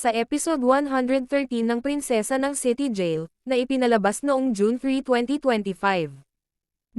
Sa episode 113 ng Prinsesa ng City Jail, na ipinalabas noong June 3, 2025.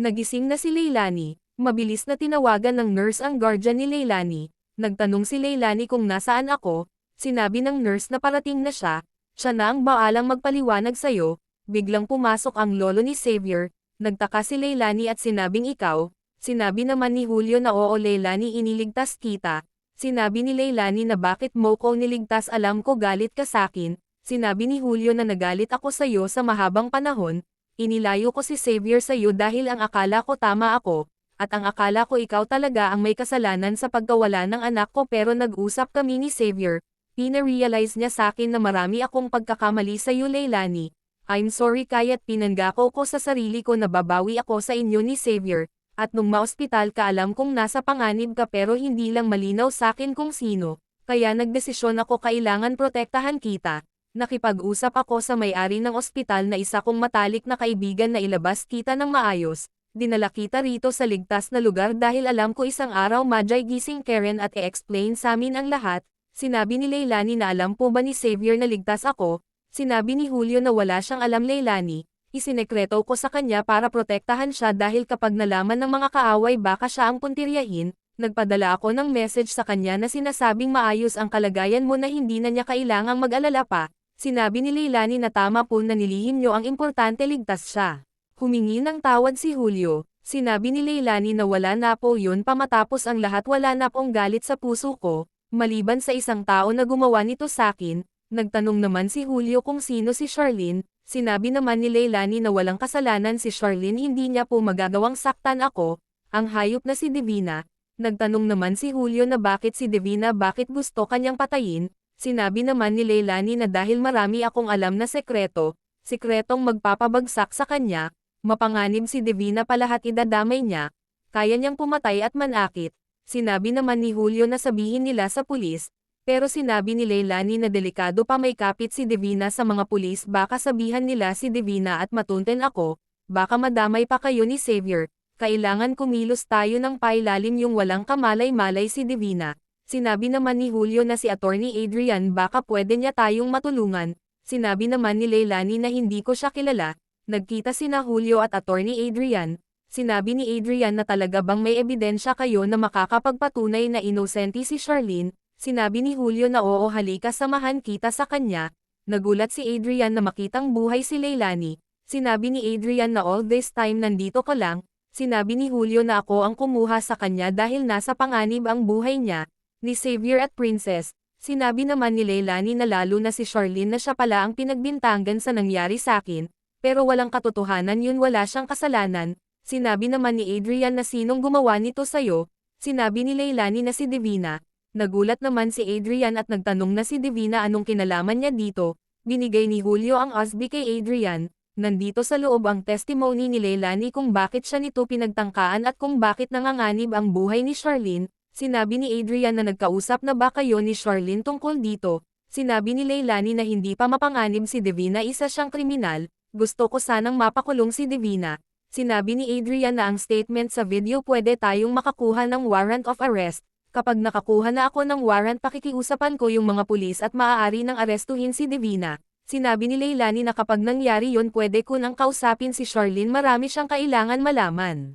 Nagising na si Leilani, mabilis na tinawagan ng nurse ang guardian ni Leilani. Nagtanong si Leilani kung nasaan ako, sinabi ng nurse na parating na siya na ang baalang magpaliwanag sa'yo. Biglang pumasok ang lolo ni Xavier, nagtaka si Leilani at sinabing ikaw. Sinabi naman ni Julio na oo Leilani iniligtas kita. Sinabi ni Leilani na bakit mo ko niligtas alam ko galit ka sakin. Sinabi ni Julio na nagalit ako sa'yo sa mahabang panahon. Inilayo ko si Xavier sa'yo dahil ang akala ko tama ako, at ang akala ko ikaw talaga ang may kasalanan sa pagkawala ng anak ko pero nag-usap kami ni Xavier. Pina-realize niya sakin na marami akong pagkakamali sa'yo Leilani. I'm sorry kaya't pinanggako ko sa sarili ko na babawi ako sa inyo ni Xavier. At nung maospital ka alam kong nasa panganib ka pero hindi lang malinaw sakin kung sino, kaya nagdesisyon ako kailangan protektahan kita. Nakipag-usap ako sa may-ari ng ospital na isa kong matalik na kaibigan na ilabas kita ng maayos. Dinala kita rito sa ligtas na lugar dahil alam ko isang araw madyay gising Karen at i-explain sa amin ang lahat. Sinabi ni Leilani na alam po ba ni Xavier na ligtas ako? Sinabi ni Julio na wala siyang alam Leilani. Isinekreto ko sa kanya para protektahan siya dahil kapag nalaman ng mga kaaway baka siya ang puntiryahin, nagpadala ako ng message sa kanya na sinasabing maayos ang kalagayan mo na hindi na niya kailangang mag-alala pa. Sinabi ni Leilani na tama po na nilihim niyo ang importante ligtas siya. Humingi ng tawad si Julio. Sinabi ni Leilani na wala na po yun pa matapos ang lahat wala na pong galit sa puso ko, maliban sa isang tao na gumawa nito sakin. Nagtanong naman si Julio kung sino si Charlene. Sinabi naman ni Leilani na walang kasalanan si Charlene hindi niya po magagawang saktan ako, ang hayop na si Divina. Nagtanong naman si Julio na bakit si Divina bakit gusto kanyang patayin. Sinabi naman ni Leilani na dahil marami akong alam na sikretong magpapabagsak sa kanya, mapanganib si Divina palahat idadamay niya, kaya niyang pumatay at manakit. Sinabi naman ni Julio na sabihin nila sa pulis. Pero sinabi ni Leilani na delikado pa may kapit si Divina sa mga pulis baka sabihan nila si Divina at matunten ako, baka madamay pa kayo ni Xavier, kailangan kumilos tayo ng pailalim yung walang kamalay-malay si Divina. Sinabi naman ni Julio na si Attorney Adrian baka pwede niya tayong matulungan. Sinabi naman ni Leilani na hindi ko siya kilala. Nagkita sina Julio at Attorney Adrian. Sinabi ni Adrian na talaga bang may ebidensya kayo na makakapagpatunay na inosente si Charlene. Sinabi ni Julio na oo halika samahan kita sa kanya. Nagulat si Adrian na makitang buhay si Leilani. Sinabi ni Adrian na all this time nandito ka lang. Sinabi ni Julio na ako ang kumuha sa kanya dahil nasa panganib ang buhay niya, ni Xavier at Princess. Sinabi naman ni Leilani na lalo na si Charlene na siya pala ang pinagbintangan sa nangyari sa akin, pero walang katotohanan yun wala siyang kasalanan. Sinabi naman ni Adrian na sinong gumawa nito sa'yo. Sinabi ni Leilani na si Divina. Nagulat naman si Adrian at nagtanong na si Divina anong kinalaman niya dito. Binigay ni Julio ang USB kay Adrian. Nandito sa loob ang testimony ni Leilani kung bakit siya nito pinagtangkaan at kung bakit nanganganib ang buhay ni Charlene. Sinabi ni Adrian na nagkausap na ba kayo ni Charlene tungkol dito. Sinabi ni Leilani na hindi pa mapanganib si Divina isa siyang kriminal. Gusto ko sanang mapakulong si Divina. Sinabi ni Adrian na ang statement sa video pwede tayong makakuha ng warrant of arrest. Kapag nakakuha na ako ng warrant pakikiusapan ko yung mga pulis at maaari nang arestuhin si Divina. Sinabi ni Leilani na kapag nangyari yun pwede ko nang kausapin si Charlene marami siyang kailangan malaman.